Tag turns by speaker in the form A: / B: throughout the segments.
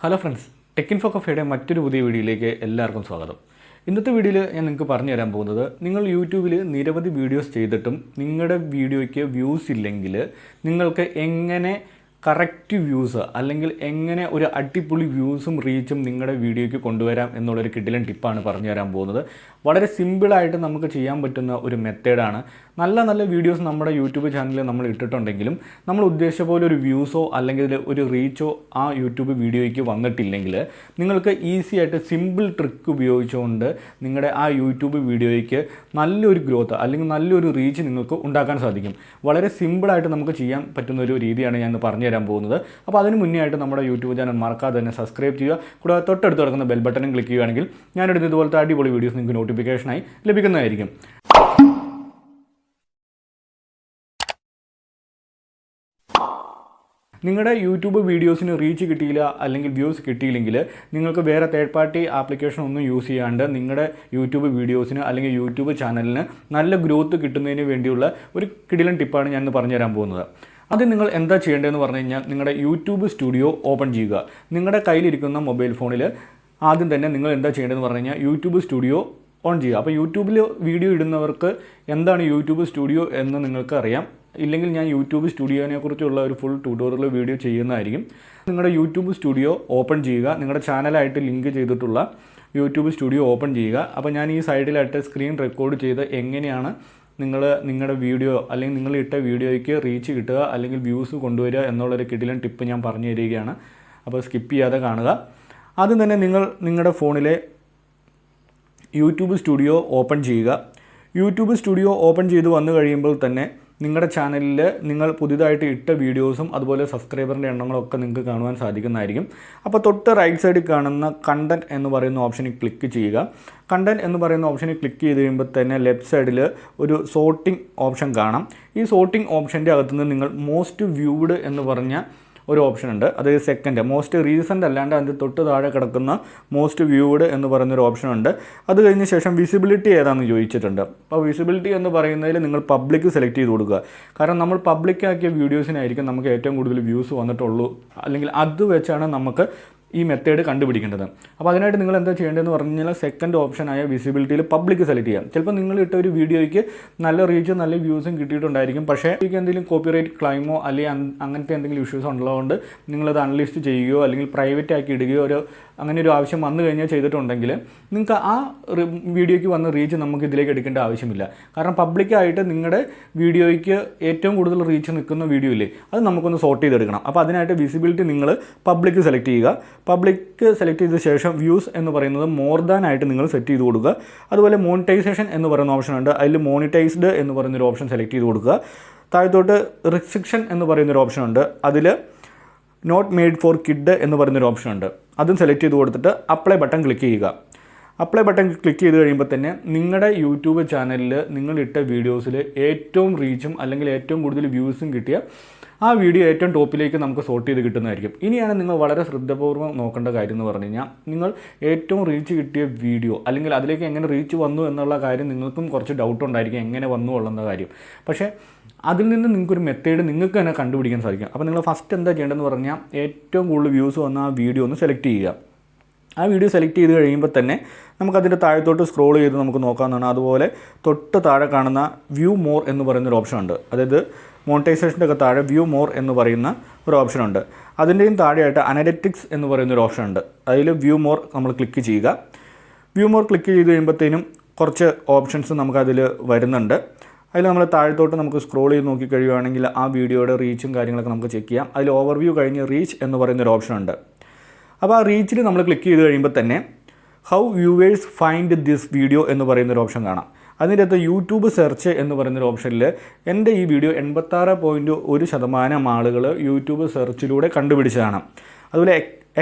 A: Hello friends, tech info കഫേയുടെ മറ്റൊരു പുതിയ വീഡിയോയിലേക്ക് എല്ലാവർക്കും സ്വാഗതം. ഇന്നത്തെ വീഡിയോയിൽ ഞാൻ നിങ്ങൾക്ക് പറഞ്ഞു തരാൻ പോകുന്നത്, നിങ്ങൾ യൂട്യൂബിൽ നിരവധി വീഡിയോസ് ചെയ്തിട്ടും നിങ്ങളുടെ വീഡിയോയ്ക്ക് വ്യൂസ് ഇല്ലെങ്കിൽ നിങ്ങൾക്ക് എങ്ങനെ കറക്റ്റ് വ്യൂസ് അല്ലെങ്കിൽ എങ്ങനെ ഒരു അടിപൊളി വ്യൂസും റീച്ചും നിങ്ങളുടെ വീഡിയോയ്ക്ക് കൊണ്ടുവരാം എന്നുള്ളൊരു കിടിലൻ ടിപ്പാണ് പറഞ്ഞു തരാൻ പോകുന്നത്. വളരെ സിമ്പിളായിട്ട് നമുക്ക് ചെയ്യാൻ പറ്റുന്ന ഒരു മെത്തേഡാണ്. നല്ല വീഡിയോസ് നമ്മുടെ യൂട്യൂബ് ചാനലിൽ നമ്മൾ ഇട്ടിട്ടുണ്ടെങ്കിലും നമ്മൾ ഉദ്ദേശിച്ച പോലെ ഒരു വ്യൂസോ അല്ലെങ്കിൽ ഒരു റീച്ചോ ആ യൂട്യൂബ് വീഡിയോയ്ക്ക് വന്നിട്ടില്ലെങ്കിൽ നിങ്ങൾക്ക് ഈസി ആയിട്ട് സിമ്പിൾ ട്രിക്ക് ഉപയോഗിച്ചുകൊണ്ട് നിങ്ങളുടെ ആ യൂട്യൂബ് വീഡിയോയ്ക്ക് നല്ലൊരു ഗ്രോത്ത് അല്ലെങ്കിൽ നല്ലൊരു റീച്ച് നിങ്ങൾക്ക് ഉണ്ടാക്കാൻ സാധിക്കും. വളരെ സിമ്പിളായിട്ട് നമുക്ക് ചെയ്യാൻ പറ്റുന്ന ഒരു രീതിയാണ് ഞാൻ പറഞ്ഞു തരാൻ പോകുന്നത്. അപ്പോൾ അതിന് മുന്നേ ആയിട്ട് നമ്മുടെ യൂട്യൂബ് ചാനൽ മറക്കാതെ തന്നെ സബ്സ്ക്രൈബ് ചെയ്യുക. കൂടാതെ തൊട്ടടുത്ത് കിടക്കുന്ന ബെൽ ബട്ടണും ക്ലിക്ക് ചെയ്യുകയാണെങ്കിൽ ഞാനെടുത്ത് ഇതുപോലത്തെ അടിപൊളി വീഡിയോസ് നിങ്ങൾക്ക് നോട്ടിഫിക്കേഷനായി ലഭിക്കുന്നതായിരിക്കും. നിങ്ങളുടെ യൂട്യൂബ് വീഡിയോസിന് റീച്ച് കിട്ടിയില്ല അല്ലെങ്കിൽ വ്യൂസ് കിട്ടിയില്ലെങ്കിൽ നിങ്ങൾക്ക് വേറെ തേർഡ് പാർട്ടി ആപ്ലിക്കേഷൻ ഒന്നും യൂസ് ചെയ്യാണ്ട് നിങ്ങളുടെ യൂട്യൂബ് വീഡിയോസിന് അല്ലെങ്കിൽ യൂട്യൂബ് ചാനലിന് നല്ല ഗ്രോത്ത് കിട്ടുന്നതിന് വേണ്ടിയുള്ള ഒരു കിടിലൻ ടിപ്പാണ് ഞാൻ പറഞ്ഞു തരാൻ പോകുന്നത്. ആദ്യം നിങ്ങൾ എന്താ ചെയ്യേണ്ടതെന്ന് പറഞ്ഞു കഴിഞ്ഞാൽ, നിങ്ങളുടെ യൂട്യൂബ് സ്റ്റുഡിയോ ഓപ്പൺ ചെയ്യുക. നിങ്ങളുടെ കയ്യിലിരിക്കുന്ന മൊബൈൽ ഫോണിൽ ആദ്യം തന്നെ നിങ്ങൾ എന്താ ചെയ്യേണ്ടതെന്ന് പറഞ്ഞു കഴിഞ്ഞാൽ യൂട്യൂബ് സ്റ്റുഡിയോ ഓൺ ചെയ്യുക. അപ്പോൾ യൂട്യൂബിൽ വീഡിയോ ഇടുന്നവർക്ക് എന്താണ് യൂട്യൂബ് സ്റ്റുഡിയോ എന്ന് നിങ്ങൾക്ക് അറിയാം. ഇല്ലെങ്കിൽ ഞാൻ യൂട്യൂബ് സ്റ്റുഡിയോനെ കുറിച്ചുള്ള ഒരു ഫുൾ ട്യൂട്ടോറിയൽ വീഡിയോ ചെയ്യുന്നതായിരിക്കും. നിങ്ങളുടെ യൂട്യൂബ് സ്റ്റുഡിയോ ഓപ്പൺ ചെയ്യുക. നിങ്ങളുടെ ചാനലായിട്ട് ലിങ്ക് ചെയ്തിട്ടുള്ള യൂട്യൂബ് സ്റ്റുഡിയോ ഓപ്പൺ ചെയ്യുക. അപ്പോൾ ഞാൻ ഈ സൈഡിലായിട്ട് സ്ക്രീൻ റെക്കോർഡ് ചെയ്ത് എങ്ങനെയാണ് നിങ്ങളുടെ വീഡിയോ അല്ലെങ്കിൽ നിങ്ങൾ ഇട്ട വീഡിയോയ്ക്ക് റീച്ച് കിട്ടുക അല്ലെങ്കിൽ വ്യൂസ് കൊണ്ടുവരിക എന്നുള്ളൊരു കിടിലൻ ടിപ്പ് ഞാൻ പറഞ്ഞു തരികയാണ്. അപ്പോൾ സ്കിപ്പ് ചെയ്യാതെ കാണുക. ആദ്യം തന്നെ നിങ്ങൾ നിങ്ങളുടെ ഫോണിലെ യൂട്യൂബ് സ്റ്റുഡിയോ ഓപ്പൺ ചെയ്യുക. യൂട്യൂബ് സ്റ്റുഡിയോ ഓപ്പൺ ചെയ്ത് വന്നു കഴിയുമ്പോൾ തന്നെ നിങ്ങളുടെ ചാനലിൽ നിങ്ങൾ പുതിയതായിട്ട് ഇട്ട വീഡിയോസും അതുപോലെ സബ്സ്ക്രൈബറിൻ്റെ എണ്ണങ്ങളൊക്കെ നിങ്ങൾക്ക് കാണുവാൻ സാധിക്കുന്നതായിരിക്കും. അപ്പോൾ തൊട്ട് റൈറ്റ് സൈഡിൽ കാണുന്ന കണ്ടൻറ്റ് എന്ന് പറയുന്ന ഓപ്ഷനിൽ ക്ലിക്ക് ചെയ്യുക. കണ്ടൻറ്റ് എന്ന് പറയുന്ന ഓപ്ഷനിൽ ക്ലിക്ക് ചെയ്ത് കഴിയുമ്പോൾ തന്നെ ലെഫ്റ്റ് സൈഡിൽ ഒരു സോർട്ടിംഗ് ഓപ്ഷൻ കാണാം. ഈ സോർട്ടിംഗ് ഓപ്ഷൻ്റെ അകത്തുനിന്ന് നിങ്ങൾ മോസ്റ്റ് വ്യൂഡ് എന്ന് പറഞ്ഞ ഒരു ഓപ്ഷൻ ഉണ്ട്. അതായത് സെക്കൻഡ് മോസ്റ്റ് റീസെൻ്റ് അല്ലാണ്ട് അതിൻ്റെ തൊട്ട് താഴെ കിടക്കുന്ന മോസ്റ്റ് വ്യൂഡ് എന്ന് പറയുന്നൊരു ഓപ്ഷൻ ഉണ്ട്. അത് കഴിഞ്ഞ ശേഷം വിസിബിലിറ്റി ഏതാണെന്ന് ചോദിച്ചിട്ടുണ്ട്. അപ്പോൾ വിസിബിലിറ്റി എന്ന് പറയുന്നതിൽ നിങ്ങൾ പബ്ലിക് സെലക്ട് ചെയ്ത് കൊടുക്കുക. കാരണം നമ്മൾ പബ്ലിക്കാക്കിയ വീഡിയോസിനായിരിക്കും നമുക്ക് ഏറ്റവും കൂടുതൽ വ്യൂസ് വന്നിട്ടുള്ളൂ. അല്ലെങ്കിൽ അത് വെച്ചാണ് നമുക്ക് ഈ മെത്തേഡ് കണ്ടുപിടിക്കേണ്ടത്. അപ്പോൾ അതിനായിട്ട് നിങ്ങൾ എന്താ ചെയ്യേണ്ടതെന്ന് പറഞ്ഞു കഴിഞ്ഞാൽ, സെക്കൻഡ് ഓപ്ഷനായ വിസിബിലിറ്റിയിൽ പബ്ലിക് സെലക്ട് ചെയ്യാം. ചിലപ്പോൾ നിങ്ങൾ ഇട്ട ഒരു വീഡിയോയ്ക്ക് നല്ല റീച്ചും നല്ല വ്യൂസും കിട്ടിയിട്ടുണ്ടായിരിക്കും. പക്ഷേ എനിക്ക് എന്തെങ്കിലും കോപ്പിറൈറ്റ് ക്ലൈമോ അല്ലെങ്കിൽ അങ്ങനത്തെ എന്തെങ്കിലും ഇഷ്യൂസ് ഉള്ളതുകൊണ്ട് നിങ്ങളത് അൺലിസ്റ്റ് ചെയ്യുകയോ അല്ലെങ്കിൽ പ്രൈവറ്റ് ആക്കി ഇടുകയോ അങ്ങനെ ഒരു ആവശ്യം വന്നു കഴിഞ്ഞാൽ ചെയ്തിട്ടുണ്ടെങ്കിൽ നിങ്ങൾക്ക് ആ വീഡിയോയ്ക്ക് വന്ന റീച്ച് നമുക്ക് ഇതിലേക്ക് എടുക്കേണ്ട ആവശ്യമില്ല. കാരണം പബ്ലിക്കായിട്ട് നിങ്ങളുടെ വീഡിയോയ്ക്ക് ഏറ്റവും കൂടുതൽ റീച്ച് നിൽക്കുന്ന വീഡിയോ ഇല്ലേ, അത് നമുക്കൊന്ന് സോർട്ട് ചെയ്തെടുക്കണം. അപ്പോൾ അതിനായിട്ട് വിസിബിലിറ്റി നിങ്ങൾ പബ്ലിക് സെലക്ട് ചെയ്യുക. പബ്ലിക് സെലക്ട് ചെയ്ത ശേഷം വ്യൂസ് എന്ന് പറയുന്നത് മോർ ദാൻ ആയിട്ട് നിങ്ങൾ സെറ്റ് ചെയ്ത് കൊടുക്കുക. അതുപോലെ മോണിറ്റൈസേഷൻ എന്ന് പറയുന്ന ഓപ്ഷൻ ഉണ്ട്. അതിൽ മോണിറ്റൈസ്ഡ് എന്ന് പറയുന്നൊരു ഓപ്ഷൻ സെലക്ട് ചെയ്ത് കൊടുക്കുക. താഴത്തോട്ട് റിസ്ട്രിക്ഷൻ എന്ന് പറയുന്നൊരു ഓപ്ഷൻ ഉണ്ട്. അതിൽ നോട്ട് മെയ്ഡ് ഫോർ കിഡ് എന്ന് പറയുന്നൊരു ഓപ്ഷൻ ഉണ്ട്. അതും സെലക്ട് ചെയ്ത് കൊടുത്തിട്ട് അപ്ലൈ ബട്ടൺ ക്ലിക്ക് ചെയ്യുക. അപ്ലൈ ബട്ടൺ ക്ലിക്ക് ചെയ്ത് കഴിയുമ്പോൾ തന്നെ നിങ്ങളുടെ യൂട്യൂബ് ചാനലിൽ നിങ്ങളിട്ട വീഡിയോസിൽ ഏറ്റവും റീച്ചും അല്ലെങ്കിൽ ഏറ്റവും കൂടുതൽ വ്യൂസും കിട്ടിയ ആ വീഡിയോ ഏറ്റവും ടോപ്പിലേക്ക് നമുക്ക് സോർട്ട് ചെയ്ത് കിട്ടുന്നതായിരിക്കും. ഇനിയാണ് നിങ്ങൾ വളരെ ശ്രദ്ധാപൂർവ്വം നോക്കേണ്ട കാര്യം എന്ന് പറഞ്ഞു കഴിഞ്ഞാൽ, നിങ്ങൾ ഏറ്റവും റീച്ച് കിട്ടിയ വീഡിയോ അല്ലെങ്കിൽ അതിലേക്ക് എങ്ങനെ റീച്ച് വന്നു എന്നുള്ള കാര്യം നിങ്ങൾക്കും കുറച്ച് ഡൗട്ട് ഉണ്ടായിരിക്കും, എങ്ങനെ വന്നു ഉള്ള കാര്യം. പക്ഷേ അതിൽ നിന്ന് നിങ്ങൾക്കൊരു മെത്തേഡ് നിങ്ങൾക്ക് തന്നെ കണ്ടുപിടിക്കാൻ സാധിക്കും. അപ്പോൾ നിങ്ങൾ ഫസ്റ്റ് എന്താ ചെയ്യേണ്ടതെന്ന് പറഞ്ഞാൽ, ഏറ്റവും കൂടുതൽ വ്യൂസ് വന്ന ആ വീഡിയോ ഒന്ന് സെലക്ട് ചെയ്യുക. ആ വീഡിയോ സെലക്ട് ചെയ്ത് കഴിയുമ്പോൾ തന്നെ നമുക്കതിൻ്റെ താഴത്തോട്ട് സ്ക്രോൾ ചെയ്ത് നമുക്ക് നോക്കാവുന്നതാണ്. അതുപോലെ തൊട്ട് താഴെ കാണുന്ന വ്യൂ മോർ എന്ന് പറയുന്നൊരു ഓപ്ഷൻ ഉണ്ട്. അതായത് മോണിറ്റൈസേഷൻ്റെ ഒക്കെ താഴെ വ്യൂ മോർ എന്ന് പറയുന്ന ഒരു ഓപ്ഷൻ ഉണ്ട്. അതിൻ്റെയും താഴെയായിട്ട് അനലിറ്റിക്സ് എന്ന് പറയുന്നൊരു ഓപ്ഷൻ ഉണ്ട്. അതിൽ വ്യൂ മോർ നമ്മൾ ക്ലിക്ക് ചെയ്യുക. വ്യൂ മോർ ക്ലിക്ക് ചെയ്ത് കഴിയുമ്പോഴത്തേനും കുറച്ച് ഓപ്ഷൻസ് നമുക്കതിൽ വരുന്നുണ്ട്. അതിൽ നമ്മൾ താഴത്തോട്ട് നമുക്ക് സ്ക്രോൾ ചെയ്ത് നോക്കി കഴിയുകയാണെങ്കിൽ ആ വീഡിയോയുടെ റീച്ചും കാര്യങ്ങളൊക്കെ നമുക്ക് ചെക്ക് ചെയ്യാം. അതിൽ ഓവർവ്യൂ കഴിഞ്ഞ് റീച്ച് എന്ന് പറയുന്നൊരു ഓപ്ഷൻ ഉണ്ട്. അപ്പോൾ ആ റീച്ചിൽ നമ്മൾ ക്ലിക്ക് ചെയ്ത് കഴിയുമ്പോൾ തന്നെ how viewers find this video എന്ന് പറയുന്നൊരു ഓപ്ഷൻ കാണാം. അതിൻ്റെ അകത്ത് യൂട്യൂബ് സെർച്ച് എന്ന് പറയുന്നൊരു ഓപ്ഷനിൽ എൻ്റെ ഈ വീഡിയോ 86.1% ആളുകൾ യൂട്യൂബ് സെർച്ചിലൂടെ കണ്ടുപിടിച്ചതാണ്. അതുപോലെ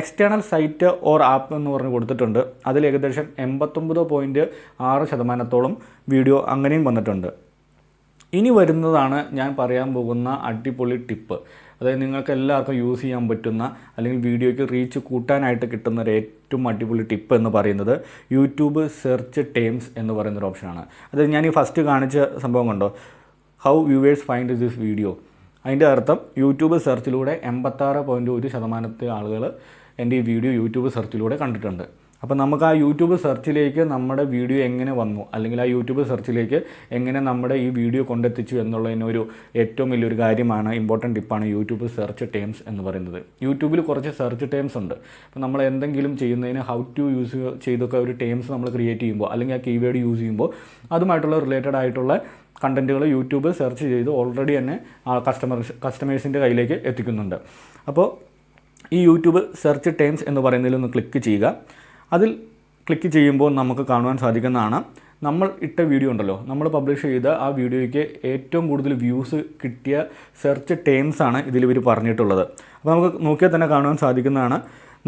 A: എക്സ്റ്റേണൽ സൈറ്റ് ഓർ ആപ്പ് എന്ന് പറഞ്ഞ് കൊടുത്തിട്ടുണ്ട്. അതിൽ ഏകദേശം 89.6% വീഡിയോ അങ്ങനെയും വന്നിട്ടുണ്ട്. ഇനി വരുന്നതാണ് ഞാൻ പറയാൻ പോകുന്ന അടിപൊളി ടിപ്പ്. അതായത് നിങ്ങൾക്ക് എല്ലാവർക്കും യൂസ് ചെയ്യാൻ പറ്റുന്ന അല്ലെങ്കിൽ വീഡിയോയ്ക്ക് റീച്ച് കൂട്ടാനായിട്ട് കിട്ടുന്ന ഒരു ഏറ്റവും അടിപൊളി ടിപ്പ് എന്ന് പറയുന്നത് യൂട്യൂബ് സെർച്ച് ടേംസ് എന്ന് പറയുന്നൊരു ഓപ്ഷനാണ്. അതായത് ഞാൻ ഈ ഫസ്റ്റ് കാണിച്ച സംഭവം കണ്ടോ, how viewers find this video. അതിൻ്റെ അർത്ഥം യൂട്യൂബ് സെർച്ചിലൂടെ 86.1% ആളുകൾ എൻ്റെ ഈ വീഡിയോ യൂട്യൂബ് സെർച്ചിലൂടെ കണ്ടിട്ടുണ്ട്. അപ്പോൾ നമുക്ക് ആ യൂട്യൂബ് സെർച്ചിലേക്ക് നമ്മുടെ വീഡിയോ എങ്ങനെ വന്നു, അല്ലെങ്കിൽ ആ യൂട്യൂബ് സെർച്ചിലേക്ക് എങ്ങനെ നമ്മുടെ ഈ വീഡിയോ കൊണ്ടെത്തിച്ചു എന്നുള്ളതിനൊരു ഏറ്റവും വലിയൊരു കാര്യമാണ്, ഇമ്പോർട്ടൻറ്റ് ടിപ്പാണ് യൂട്യൂബ് സെർച്ച് ടേംസ് എന്ന് പറയുന്നത്. യൂട്യൂബിൽ കുറച്ച് സെർച്ച് ടേംസ് ഉണ്ട്. അപ്പോൾ നമ്മൾ എന്തെങ്കിലും ചെയ്യുന്നതിന് ഹൗ ടു യൂസ് ചെയ്തൊക്കെ ഒരു ടേംസ് നമ്മൾ ക്രിയേറ്റ് ചെയ്യുമ്പോൾ, അല്ലെങ്കിൽ ആ കീവേഡ് യൂസ് ചെയ്യുമ്പോൾ അതുമായിട്ടുള്ള റിലേറ്റഡ് ആയിട്ടുള്ള കണ്ടൻറ്റുകൾ യൂട്യൂബ് സെർച്ച് ചെയ്ത് ഓൾറെഡി തന്നെ കസ്റ്റമേഴ്സിൻ്റെ കയ്യിലേക്ക് എത്തിക്കുന്നുണ്ട്. അപ്പോൾ ഈ യൂട്യൂബ് സെർച്ച് ടേംസ് എന്ന് പറയുന്നതിൽ ഒന്ന് ക്ലിക്ക് ചെയ്യുക. അതിൽ ക്ലിക്ക് ചെയ്യുമ്പോൾ നമുക്ക് കാണുവാൻ സാധിക്കുന്നതാണ്, നമ്മൾ ഇട്ട വീഡിയോ ഉണ്ടല്ലോ, നമ്മൾ പബ്ലിഷ് ചെയ്ത ആ വീഡിയോയ്ക്ക് ഏറ്റവും കൂടുതൽ വ്യൂസ് കിട്ടിയ സെർച്ച് ടേംസ് ആണ് ഇതിൽ ഇവർ പറഞ്ഞിട്ടുള്ളത്. അപ്പോൾ നമുക്ക് നോക്കിയാൽ തന്നെ കാണുവാൻ സാധിക്കുന്നതാണ്,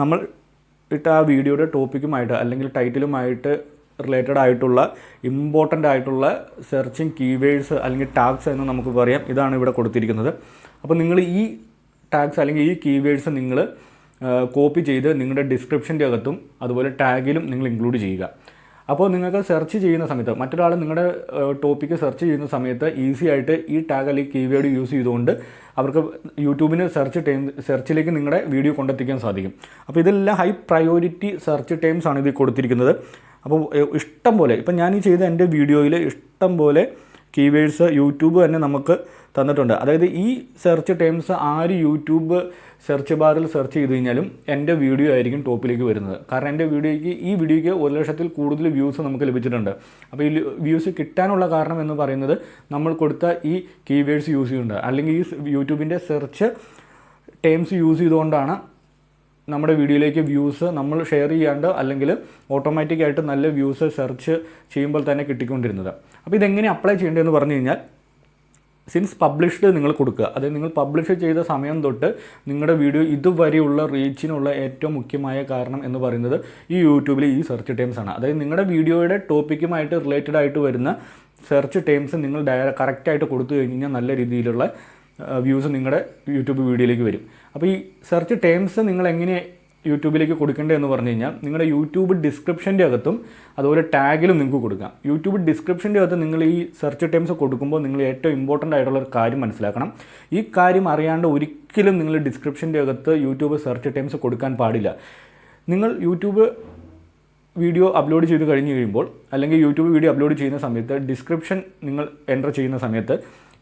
A: നമ്മൾ ഇട്ട ആ വീഡിയോയുടെ ടോപ്പിക്കുമായിട്ട് അല്ലെങ്കിൽ ടൈറ്റിലുമായിട്ട് റിലേറ്റഡ് ആയിട്ടുള്ള ഇമ്പോർട്ടൻ്റ് ആയിട്ടുള്ള സെർച്ചിങ് കീവേഡ്സ് അല്ലെങ്കിൽ ടാഗ്സ് എന്ന് നമുക്ക് പറയാം. ഇതാണ് ഇവിടെ കൊടുത്തിരിക്കുന്നത്. അപ്പോൾ നിങ്ങൾ ഈ ടാഗ്സ് അല്ലെങ്കിൽ ഈ കീവേഡ്സ് നിങ്ങൾ കോപ്പി ചെയ്ത് നിങ്ങളുടെ ഡിസ്ക്രിപ്ഷൻ്റെ അകത്തും അതുപോലെ ടാഗിലും നിങ്ങൾ ഇൻക്ലൂഡ് ചെയ്യുക. അപ്പോൾ നിങ്ങൾക്ക് സെർച്ച് ചെയ്യുന്ന സമയത്ത്, മറ്റൊരാൾ നിങ്ങളുടെ ടോപ്പിക്ക് സെർച്ച് ചെയ്യുന്ന സമയത്ത് ഈസി ആയിട്ട് ഈ ടാഗ് അല്ലെങ്കിൽ കീവേഡ് യൂസ് ചെയ്തുകൊണ്ട് അവർക്ക് യൂട്യൂബിന് സെർച്ചിലേക്ക് നിങ്ങളുടെ വീഡിയോ കൊണ്ടെത്തിക്കാൻ സാധിക്കും. അപ്പോൾ ഇതെല്ലാം ഹൈ പ്രയോറിറ്റി സെർച്ച് ടേംസ് ആണ് ഇതിൽ കൊടുത്തിരിക്കുന്നത്. അപ്പോൾ ഇഷ്ടം പോലെ, ഇപ്പം ഞാൻ ഈ ചെയ്ത എൻ്റെ വീഡിയോയിൽ ഇഷ്ടം പോലെ കീവേഡ്സ് യൂട്യൂബ് തന്നെ നമുക്ക് തന്നിട്ടുണ്ട്. അതായത് ഈ സെർച്ച് ടേംസ് ആര് യൂട്യൂബ് സെർച്ച് ബാറിൽ സെർച്ച് ചെയ്ത് കഴിഞ്ഞാലും എൻ്റെ വീഡിയോ ആയിരിക്കും ടോപ്പിലേക്ക് വരുന്നത്. കാരണം എൻ്റെ ഈ വീഡിയോയ്ക്ക് 1,00,000-ൽ കൂടുതൽ വ്യൂസ് നമുക്ക് ലഭിച്ചിട്ടുണ്ട്. അപ്പോൾ ഈ വ്യൂസ് കിട്ടാനുള്ള കാരണം എന്ന് പറയുന്നത് നമ്മൾ കൊടുത്ത ഈ കീവേഡ്സ് യൂസ് ചെയ്യുന്നുണ്ട്, അല്ലെങ്കിൽ ഈ യൂട്യൂബിൻ്റെ സെർച്ച് ടേംസ് യൂസ് ചെയ്തുകൊണ്ടാണ് നമ്മുടെ വീഡിയോയിലേക്ക് വ്യൂസ് നമ്മൾ ഷെയർ ചെയ്യാണ്ട് അല്ലെങ്കിൽ ഓട്ടോമാറ്റിക്കായിട്ട് നല്ല വ്യൂസ് സെർച്ച് ചെയ്യുമ്പോൾ തന്നെ കിട്ടിക്കൊണ്ടിരുന്നത്. അപ്പോൾ ഇതെങ്ങനെ അപ്ലൈ ചെയ്യേണ്ടതെന്ന് പറഞ്ഞു കഴിഞ്ഞാൽ, സിൻസ് പബ്ലിഷ്ഡ് നിങ്ങൾ കൊടുക്കുക. അതായത് നിങ്ങൾ പബ്ലിഷ് ചെയ്ത സമയം തൊട്ട് നിങ്ങളുടെ വീഡിയോ ഇതുവരെയുള്ള റീച്ചിനുള്ള ഏറ്റവും മുഖ്യമായ കാരണം എന്ന് പറയുന്നത് ഈ യൂട്യൂബിൽ ഈ സെർച്ച് ടേംസ് ആണ്. അതായത് നിങ്ങളുടെ വീഡിയോയുടെ ടോപ്പിക്കുമായിട്ട് റിലേറ്റഡ് ആയിട്ട് വരുന്ന സെർച്ച് ടേംസ് നിങ്ങൾ കറക്റ്റായിട്ട് കൊടുത്തു കഴിഞ്ഞാൽ നല്ല രീതിയിലുള്ള വ്യൂസ് നിങ്ങളുടെ യൂട്യൂബ് വീഡിയോയിലേക്ക് വരും. അപ്പോൾ ഈ സെർച്ച് ടേംസ് നിങ്ങൾ എങ്ങനെ യൂട്യൂബിലേക്ക് കൊടുക്കേണ്ടതെന്ന് പറഞ്ഞു കഴിഞ്ഞാൽ, നിങ്ങളുടെ യൂട്യൂബ് ഡിസ്ക്രിപ്ഷൻ്റെ അകത്തും അതുപോലെ ടാഗിലും നിങ്ങൾക്ക് കൊടുക്കാം. യൂട്യൂബ് ഡിസ്ക്രിപ്ഷൻ്റെ അകത്ത് നിങ്ങൾ ഈ സെർച്ച് ടേംസ് കൊടുക്കുമ്പോൾ നിങ്ങൾ ഏറ്റവും ഇമ്പോർട്ടൻ്റ് ആയിട്ടുള്ള ഒരു കാര്യം മനസ്സിലാക്കണം. ഈ കാര്യം അറിയാണ്ട് ഒരിക്കലും നിങ്ങൾ ഡിസ്ക്രിപ്ഷൻ്റെ അകത്ത് യൂട്യൂബ് സെർച്ച് ടേംസ് കൊടുക്കാൻ പാടില്ല. നിങ്ങൾ യൂട്യൂബ് വീഡിയോ അപ്ലോഡ് ചെയ്ത് കഴിഞ്ഞ് കഴിയുമ്പോൾ, അല്ലെങ്കിൽ യൂട്യൂബ് വീഡിയോ അപ്ലോഡ് ചെയ്യുന്ന സമയത്ത് ഡിസ്ക്രിപ്ഷൻ നിങ്ങൾ എൻ്റർ ചെയ്യുന്ന സമയത്ത്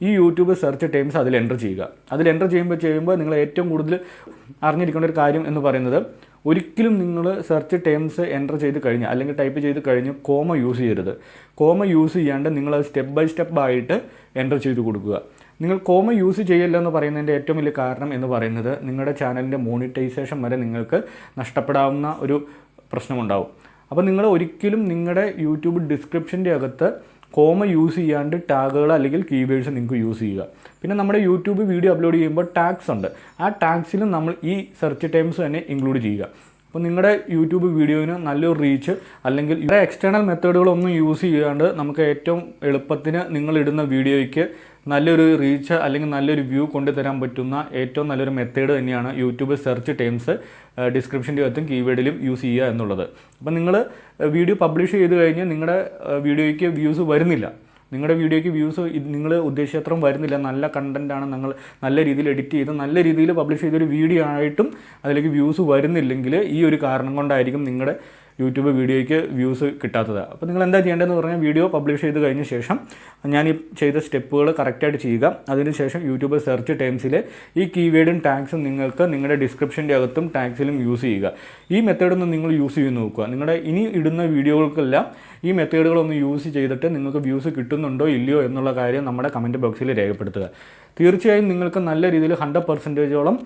A: ഈ യൂട്യൂബ് സെർച്ച് ടേംസ് അതിൽ എൻ്റർ ചെയ്യുക. അതിൽ എൻ്റർ ചെയ്യുമ്പോൾ നിങ്ങൾ ഏറ്റവും കൂടുതൽ അറിഞ്ഞിരിക്കേണ്ട ഒരു കാര്യം എന്ന് പറയുന്നത്, ഒരിക്കലും നിങ്ങൾ സെർച്ച് ടേംസ് എൻ്റർ ചെയ്ത് കഴിഞ്ഞ് അല്ലെങ്കിൽ ടൈപ്പ് ചെയ്ത് കഴിഞ്ഞ് കോമ യൂസ് ചെയ്യരുത്. കോമ യൂസ് ചെയ്യാണ്ട് നിങ്ങളത് സ്റ്റെപ്പ് ബൈ സ്റ്റെപ്പ് ആയിട്ട് എൻ്റർ ചെയ്ത് കൊടുക്കുക. നിങ്ങൾ കോമ യൂസ് ചെയ്യില്ല എന്ന് പറയുന്നതിൻ്റെ ഏറ്റവും വലിയ കാരണം എന്ന് പറയുന്നത്, നിങ്ങളുടെ ചാനലിൻ്റെ മോണിറ്റൈസേഷൻ വരെ നിങ്ങൾക്ക് നഷ്ടപ്പെടാവുന്ന ഒരു പ്രശ്നമുണ്ടാവും. അപ്പോൾ നിങ്ങൾ ഒരിക്കലും നിങ്ങളുടെ യൂട്യൂബ് ഡിസ്ക്രിപ്ഷൻ്റെ അകത്ത് കോമ യൂസ് ചെയ്യാണ്ട് ടാഗുകൾ അല്ലെങ്കിൽ കീവേഡ്സ് നിങ്ങൾക്ക് യൂസ് ചെയ്യുക. പിന്നെ നമ്മുടെ യൂട്യൂബ് വീഡിയോ അപ്ലോഡ് ചെയ്യുമ്പോൾ ടാഗ്സ് ഉണ്ട്. ആ ടാഗ്സിലും നമ്മൾ ഈ സെർച്ച് ടേംസ് തന്നെ ഇൻക്ലൂഡ് ചെയ്യുക. അപ്പോൾ നിങ്ങളുടെ യൂട്യൂബ് വീഡിയോയിന് നല്ലൊരു റീച്ച്, അല്ലെങ്കിൽ ഇവിടെ എക്സ്റ്റേണൽ മെത്തേഡുകളൊന്നും യൂസ് ചെയ്യാണ്ട് നമുക്ക് ഏറ്റവും എളുപ്പത്തിന് നിങ്ങളിടുന്ന വീഡിയോയ്ക്ക് നല്ലൊരു റീച്ച് അല്ലെങ്കിൽ നല്ലൊരു വ്യൂ കൊണ്ടുതരാൻ പറ്റുന്ന ഏറ്റവും നല്ലൊരു മെത്തേഡ് തന്നെയാണ് യൂട്യൂബ് സെർച്ച് ടേംസ് ഡിസ്ക്രിപ്ഷൻ്റെ അകത്തും കീവേഡിലും യൂസ് ചെയ്യുക എന്നുള്ളത്. അപ്പോൾ നിങ്ങൾ വീഡിയോ പബ്ലിഷ് ചെയ്ത് കഴിഞ്ഞ് നിങ്ങളുടെ വീഡിയോയ്ക്ക് വ്യൂസ് വരുന്നില്ല, നിങ്ങളുടെ വീഡിയോയ്ക്ക് വ്യൂസ് നിങ്ങൾ ഉദ്ദേശിച്ചത്രയും വരുന്നില്ല, നല്ല കണ്ടൻറ്റാണ്, നിങ്ങൾ നല്ല രീതിയിൽ എഡിറ്റ് ചെയ്ത് നല്ല രീതിയിൽ പബ്ലിഷ് ചെയ്തൊരു വീഡിയോ ആയിട്ടും അതിലേക്ക് വ്യൂസ് വരുന്നില്ലെങ്കിൽ ഈ ഒരു കാരണം കൊണ്ടായിരിക്കും നിങ്ങളുടെ യൂട്യൂബ് വീഡിയോയ്ക്ക് വ്യൂസ് കിട്ടാത്തത്. അപ്പോൾ നിങ്ങൾ എന്താ ചെയ്യേണ്ടതെന്ന് പറഞ്ഞാൽ, വീഡിയോ പബ്ലിഷ് ചെയ്ത് കഴിഞ്ഞ ശേഷം ഞാൻ ഈ ചെയ്ത സ്റ്റെപ്പുകൾ കറക്റ്റായിട്ട് ചെയ്യുക. അതിനുശേഷം യൂട്യൂബ് സെർച്ച് ടേംസിലെ ഈ കീവേഡും ടാഗ്സും നിങ്ങൾക്ക് നിങ്ങളുടെ ഡിസ്ക്രിപ്ഷൻ്റെ അകത്തും ടാഗ്സിലും യൂസ് ചെയ്യുക. ഈ മെത്തേഡൊന്നും നിങ്ങൾ യൂസ് ചെയ്ത് നോക്കുക. നിങ്ങളുടെ ഇനി ഇടുന്ന വീഡിയോകൾക്കെല്ലാം ഈ മെത്തേഡുകളൊന്ന് യൂസ് ചെയ്തിട്ട് നിങ്ങൾക്ക് വ്യൂസ് കിട്ടുന്നുണ്ടോ ഇല്ലയോ എന്നുള്ള കാര്യം നമ്മുടെ കമൻറ്റ് ബോക്സിൽ രേഖപ്പെടുത്തുക. തീർച്ചയായും നിങ്ങൾക്ക് നല്ല രീതിയിൽ 100%ഓളം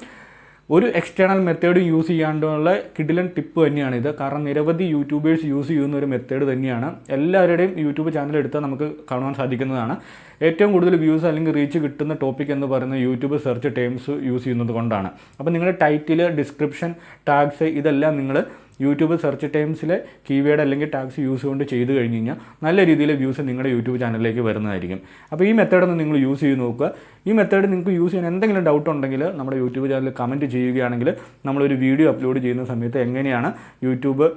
A: ഒരു എക്സ്റ്റേണൽ മെത്തേഡ് യൂസ് ചെയ്യാണ്ടുള്ള കിടിലൻ ടിപ്പ് തന്നെയാണിത്. കാരണം നിരവധി യൂട്യൂബേഴ്സ് യൂസ് ചെയ്യുന്ന ഒരു മെത്തേഡ് തന്നെയാണ്. എല്ലാവരുടെയും യൂട്യൂബ് ചാനൽ എടുത്താൽ നമുക്ക് കാണുവാൻ സാധിക്കുന്നതാണ്. ഏറ്റവും കൂടുതൽ വ്യൂസ് അല്ലെങ്കിൽ റീച്ച് കിട്ടുന്ന ടോപ്പിക് എന്ന് പറയുന്നത് യൂട്യൂബ് സെർച്ച് ടേംസ് യൂസ് ചെയ്യുന്നത് കൊണ്ടാണ്. അപ്പോൾ നിങ്ങളുടെ ടൈറ്റിൽ, ഡിസ്ക്രിപ്ഷൻ, ടാഗ്സ് ഇതെല്ലാം നിങ്ങൾ യൂട്യൂബ് സെർച്ച് ടേംസിലെ കീവേഡ് അല്ലെങ്കിൽ ടാഗ്സ് യൂസ് കൊണ്ട് ചെയ്ത് കഴിഞ്ഞ് കഴിഞ്ഞാൽ നല്ല രീതിയിൽ വ്യൂസ് നിങ്ങളുടെ യൂട്യൂബ് ചാനലിലേക്ക് വരുന്നതായിരിക്കും. അപ്പോൾ ഈ മെത്തേഡൊന്ന് നിങ്ങൾ യൂസ് ചെയ്ത് നോക്കുക. ഈ മെത്തേഡ് നിങ്ങൾക്ക് യൂസ് ചെയ്യാൻ എന്തെങ്കിലും ഡൗട്ട് ഉണ്ടെങ്കിൽ നമ്മുടെ യൂട്യൂബ് ചാനലിൽ കമൻറ്റ് ചെയ്യുകയാണെങ്കിൽ നമ്മളൊരു വീഡിയോ അപ്ലോഡ് ചെയ്യുന്ന സമയത്ത് എങ്ങനെയാണ് യൂട്യൂബ്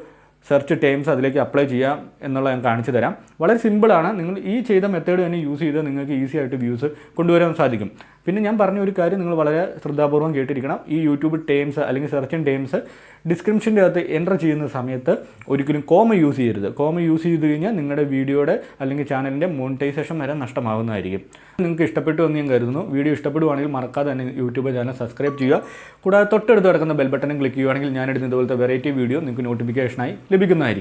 A: സെർച്ച് ടേംസ് അതിലേക്ക് അപ്ലൈ ചെയ്യാം എന്നുള്ളത് ഞാൻ കാണിച്ചു തരാം. വളരെ സിമ്പിളാണ്. നിങ്ങൾ ഈ ചെയ്ത മെത്തേഡ് തന്നെ യൂസ് ചെയ്ത് നിങ്ങൾക്ക് ഈസി ആയിട്ട് വ്യൂസ് കൊണ്ടുവരാൻ സാധിക്കും. പിന്നെ ഞാൻ പറഞ്ഞ ഒരു കാര്യം നിങ്ങൾ വളരെ ശ്രദ്ധാപൂർവ്വം കേട്ടിരിക്കണം. ഈ യൂട്യൂബ് ടേംസ് അല്ലെങ്കിൽ സെർച്ചിങ് ടേംസ് ഡിസ്ക്രിപ്ഷൻ്റെ അകത്ത് എൻ്റർ ചെയ്യുന്ന സമയത്ത് ഒരിക്കലും കോമ യൂസ് ചെയ്യരുത്. കോമ യൂസ് ചെയ്ത് കഴിഞ്ഞാൽ നിങ്ങളുടെ വീഡിയോയുടെ അല്ലെങ്കിൽ ചാനലിൻ്റെ മോണിറ്റൈസേഷൻ വരെ നഷ്ടമാകുന്നതായിരിക്കും. നിങ്ങൾക്ക് ഇഷ്ടപ്പെട്ടു എന്ന് ഞാൻ കരുതുന്നു. വീഡിയോ ഇഷ്ടപ്പെടുവാണെങ്കിൽ മറക്കാതെ തന്നെ യൂട്യൂബ് ചാനൽ സബ്സ്ക്രൈബ് ചെയ്യുക. കൂടാതെ തൊട്ടടുത്ത് കിടക്കുന്ന ബെൽ ബട്ടൺ ക്ലിക്ക് ചെയ്യുകയാണെങ്കിൽ ഞാനെടുക്കുന്ന ഇതുപോലത്തെ വെറൈറ്റി വീഡിയോ നിങ്ങൾക്ക് നോട്ടിഫിക്കേഷനായി ലഭിക്കുന്നതായിരിക്കും.